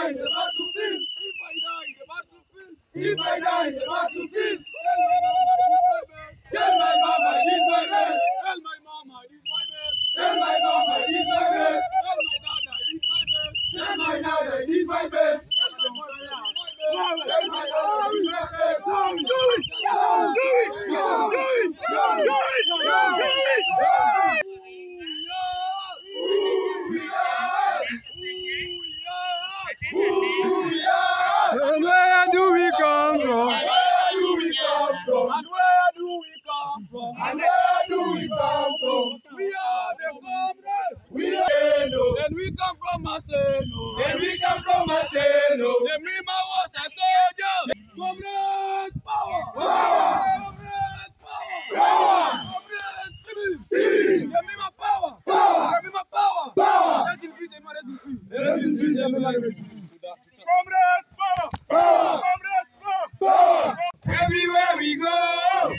die in the battlefield, if I die in the battlefield, tell my mama I did my best. Tell my mama I did my best. Tell my mama I did my best. Tell my dad I did my best. Tell my dad I did my best. Do it! Do it! Do it! Do it! And where do we come from? And where do we come from? And where do we come from? And where do we come from? We are the comrades. We are no. And we come from Maseno. And we come from Maseno. The Mima was a soldier. Comrades, power! Power! Comrades, power! Power! Comrades, Peace! The Mima power! Power! The Mima power! Power! Rest in peace, the man, rest in peace. Rest in peace, yes, Comrades, power! Power! Comrades, power! Power! Everywhere we go,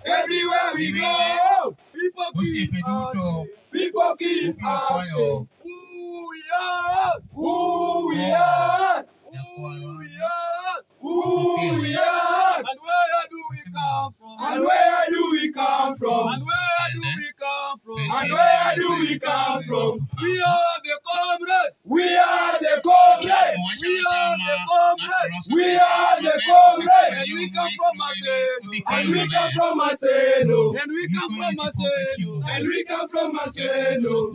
everywhere we go, People keep asking, people keep asking who we are, who we are, who we are, who we are, and where do we come from, and where do we come from, and where do we come from, and where do we come from. We are the comrades, We are the comrades, we are the comrades, we are the comrades, and we come from Maseno, and we come from Maseno, and we come from Maseno, and we come from Maseno.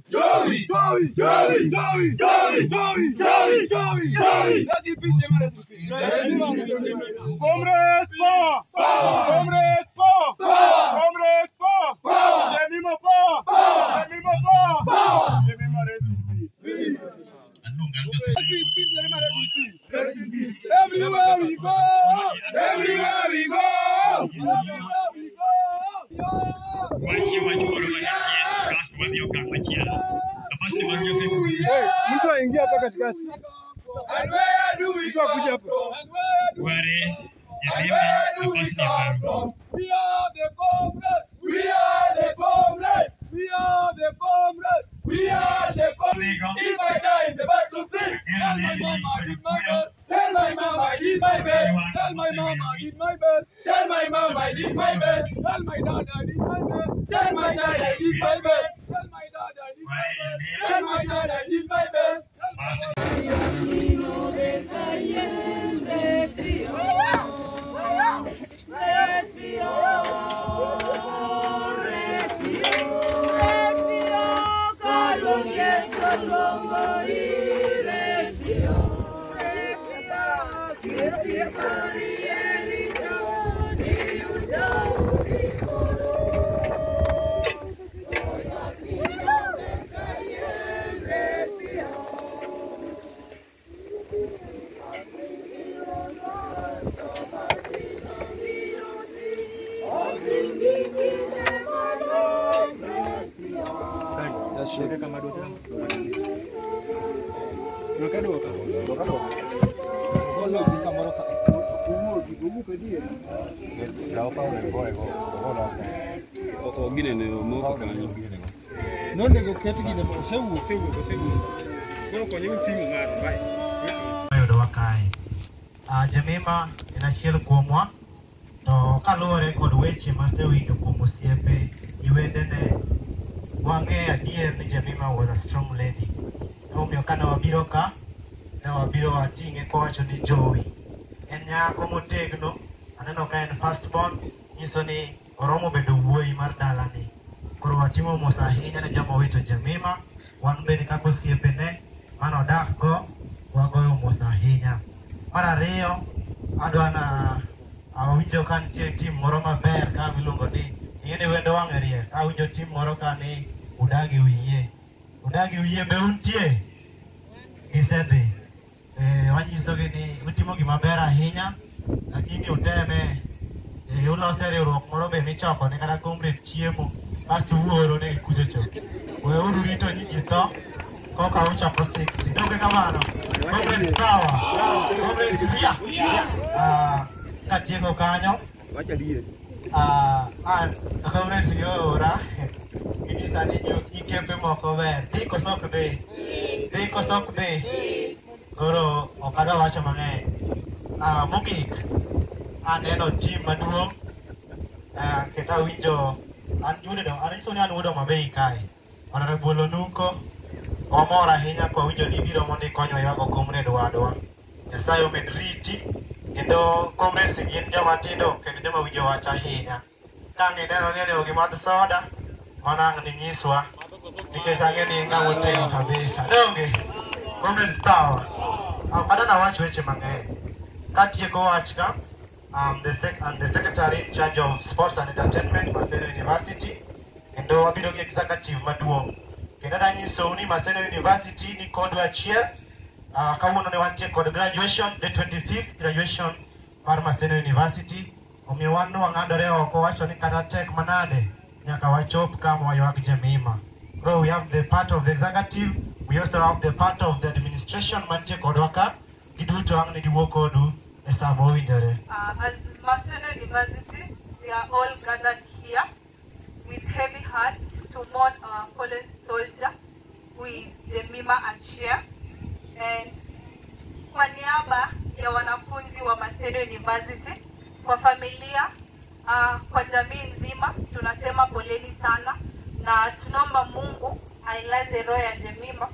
Joey, Joey, Joey, Joey, Joey, Joey, Joey, Joey, Joey, Joey. Rest in peace, the man, rest in peace. Rest in peace. Comrades, power! Power! Comrades, power! Power! Comrades, power! Power! The Mima power! Power! The Mima power! Power! The Mima rest in peace. Peace. Rest in peace, the Mima rest in peace. Rest in peace. Everywhere we go! Everywhere we go, Everywhere we go! Mtu aingia hapa katikati. and where do we come from? And where do And where do we come from? we are the comrades? We are the comrades. We are the comrades. We are the comrades. If I die in the battlefield, Tell my mama I did my best. tell my mama I did my best. Tell my mama I did my best. Tell my mama I did my best. Tell my dad I did my best. Tell my dad I did my best. Tell my dad I did my best. Tell my dad I did my best. Nonde go keti gine sewu. Sio kwenye timu ng'ato bai. Ayudo wakai. Jamima inachiel kuomwa to kaluwore kod weche masewinjo kuom osiepe iwendene wang'e adier ni Jamima was a strong lady. Omiyo kane wabiro ka ne wabiro wating'e kowacho ni Joey en nyako motegno, aneno ka en first born, nyiso ni oromo bedo wuoyi mar dalani. Koro watimo mos ahinya ne joma owito Jamima, wan bende kaka osiepene mane odak go wagoyo mos ahinya. Mar ariyo adwa awinjo ka nitie tim moro maber ka miluongo ni ing'e wendo wang'e riek. Awinjo tim moro ka ni udagi wiye. Udagi wiye be untie? Gisedhi. Wanyisogi ni utimo gima ber ahinya, lakini uteme ulose riwruok moro be michoko ne kata comrade chiemo kasto uoro ne kuchocho. Weuru rito ni ji tho koka uchako 60. Donge kamano. Comrade sawa. Comrade pia. Katieko kanyo. Wacha diye. Comrade ora. Ini tadi ikembe moko ber. Iko sok deh. Dhi koso ok dhi? Koro ok adwa wacho mang'eny. Mogik, aneno tim maduong', kendo awinjo an wuodo Mabei kae. Honorable Onuko, wamor ahinya kwawinjo ni biro mondo ikonyo ywago comrade wadwa. Nyasaye omed riti, kendo comrades gin joma tindo kendo joma winjo wach ahinya. Kang'e neno ni onego gimadh soda, mano ang' ninyiswa, nikech ang'e ni ng'ama otegno kabisa. Donge, comrades power. Adana wach weche mang'eny. Katieko wach ka, the secretary in charge of sports and entertainment, Maseno University, kendo wabiro gi executive maduong'. Kendo nanyisou ni Maseno University ni kodwa achiel, kawuono ne wantie kod graduation, the 25th graduation mar Maseno University. Omiyo wan wang'adore oko wacho ni kata tek manade nyaka wachop kama waywak Jemima. So we have the part of the executive, we also have the part of the administration mantie kodwa ka, giduto ang' ni giwuok kodu e sa mowinjore. As Maseno University, we are all gathered here with heavy hearts to mourn our fallen soldier who is Jemima Achieng'. And kwa niaba ya wanafunzi wa Maseno University, kwa familia, kwa jamii nzima, tunasema poleni sana na tunaomba Mungu ailaze roho ya Jemima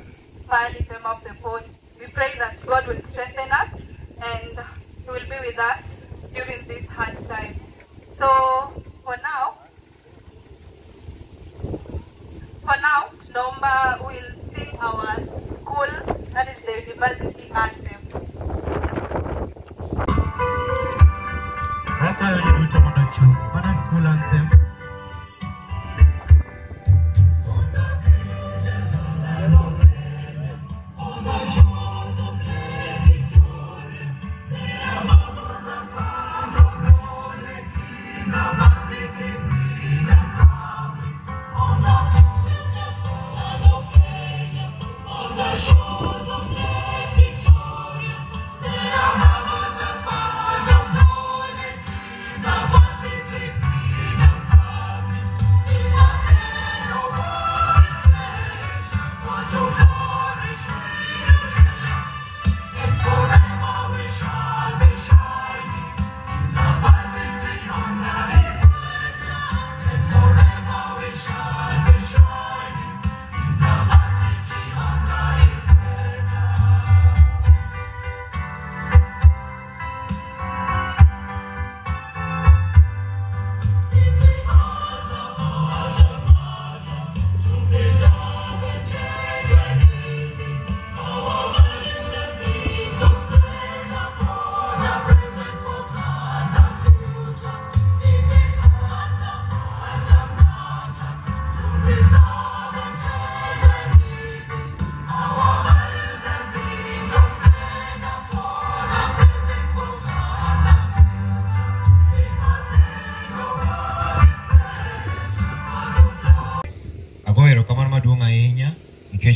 pahali pema peponi. We pray that God will strengthen us and He will be with us during this hard time. So for now, tunaomba we'll sing our school, that is the university anthem. School anthem.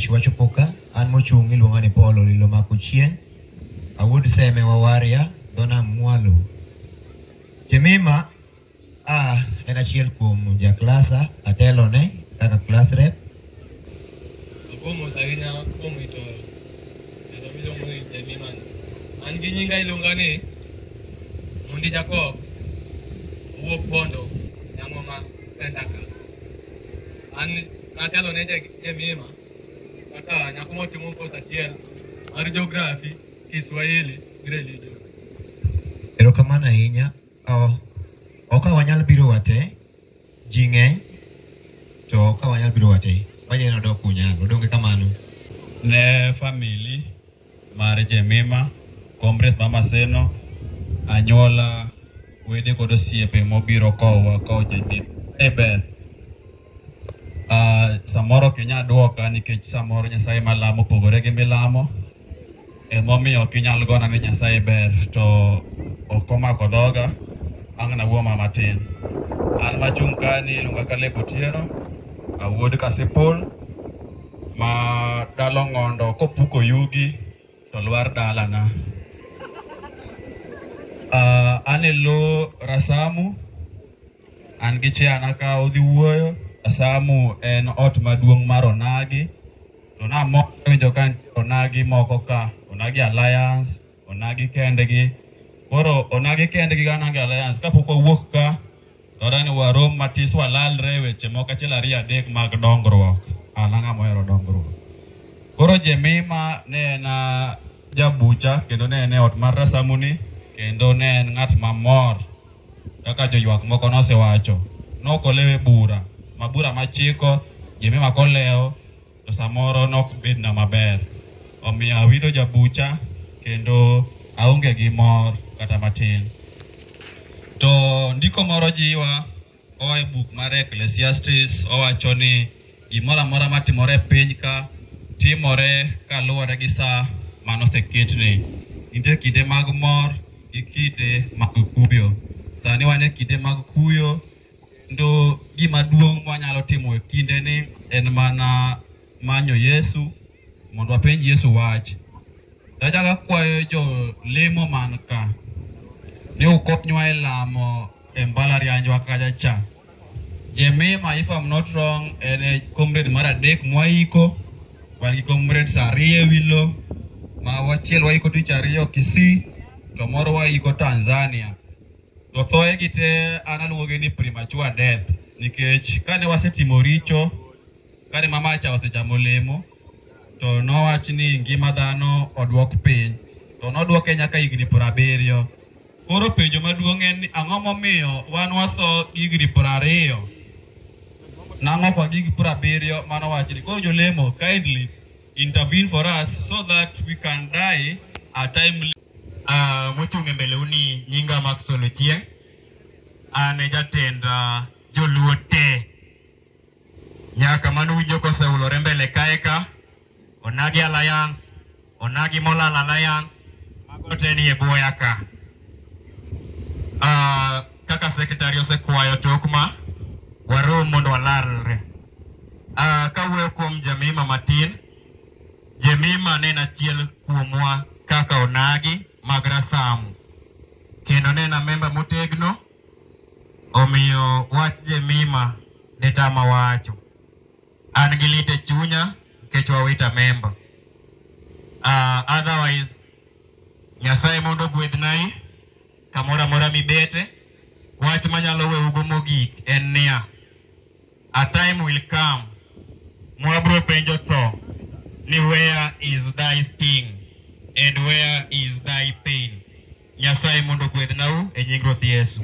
Wachopoka an mochung iluonga ni Paul Olilo Makuchien awuod seme wawaria dona mwalo Jemima en achiel kuom jaklasa atelone kaka class rep Agomo saginya komo ito ito miluongo ni Jemima an gi nyinga iluonga ni Mundi Jacob owuok Bondo Nyamoma Sentaka an atelone Jemima kaka nyakumo timo kosa achiel mar geography, Kiswahili gi religion. Erokamano ahinya. Ok wanyal biro wate ji ng'eny to ok wanyal biro wate wanyalo dok kunyalo donge kamano ne family mar Jemima Comrades Maseno anyola wede kod osiepe mobiro kowa ko Jemima ber samoro kinya duoka nikech samoro Nyasaye malamo pogore gi milamo emomiyo kinyal gona ni Nyasaye ber to okomako dhoga ang' nawuoma matin an machung' kani iluonga Kaleb Otieno awuod Kasipul ma dalo ng'ondo kopuko yugi to lwar dalana an e lo Rasamu an gi chiana ka odhi wuoyo Rasamu en ot maduong' mar Onagi to namowinjo ka onagi moko ka, onagi alliance, onagi kendgi. Koro onagi kendgi ga onagi alliance kapok owuok ka orani warom matis walalre weche moko achiel ariyo adek mag dongruok. An ang'ama mohero dongruok. Koro Jemima ne en jabucha kendo ne en e ot mar Rasamuni kendo ne en ng'at mamor kaka joywak moko nosewacho. Nokolewe bura, mabura machiko, Jemima kolewo to samoro nok bedna maber. Omiyo awinjo jabucha kendo aonge gi mor kata matin. To ndiko moro jiwa oa e buk mar Ecclesiastes owacho ni gimoro amora matimore e piny ka timore kaluwore gi sa manoseketne. Nitie kinde mag mor gi kinde mag kuyo. Sani wan e kinde mag kuyo, kendo gima duong' mwanyalo timo e kinde ni en mana manyo Yesu mondo wapenj Yesu wach. Dajaga kwayo jo lemo man ka ni ukopnywa e lamo e mbalarianjwa kaja cha. Jemima, if I'm not wrong, en comrade mar adek mwaiko. Wan gi comrades ariyo wilo, ma wachiel waiko tich ariyo Kisii, to moro waiko Tanzania. To thoe gite an aluongogi ni premature death, nikech kane wasetimo richo, kane mamacha osechamo lemo, to nowach ni ngima dhano odwok piny, to nodwoke nyaka higni 70. Koro penjo maduong' en ni ang'o momiyo wan watho higni 20? Nang'o kwa gigi 70 manowach ni koro jolemo kindly intervene for us so that we can die a timely. Mochung' e mbele uni nyinga Maxwell Ochieng'. An e jatend joluo te. Nyaka manuwinjo koseulore mbele kae ka. Onagi Alliance, onagi Molal Alliance, mago te ni e buoya ka. Kaka sekretari osekwayo tokma, warom mondo walalre. Kawuoyo kuom Jemima matin, Jemima ne en achiel kuomwa kaka onagi mag Rasamu. Kendo ne en member motegno, omiyo wach Jemima ne tama wacho. An gi lit e chunya nikech wawita member. Otherwise, Nyasaye mondo gwedhnai kamoro amora mibete. Wach manyalo weugo mogik en niya, a time will come mwabro penjo tho ni where is thy sting and where is thy pain. Nyasaye mondo gwedhnau e nying Ruoth Yesu.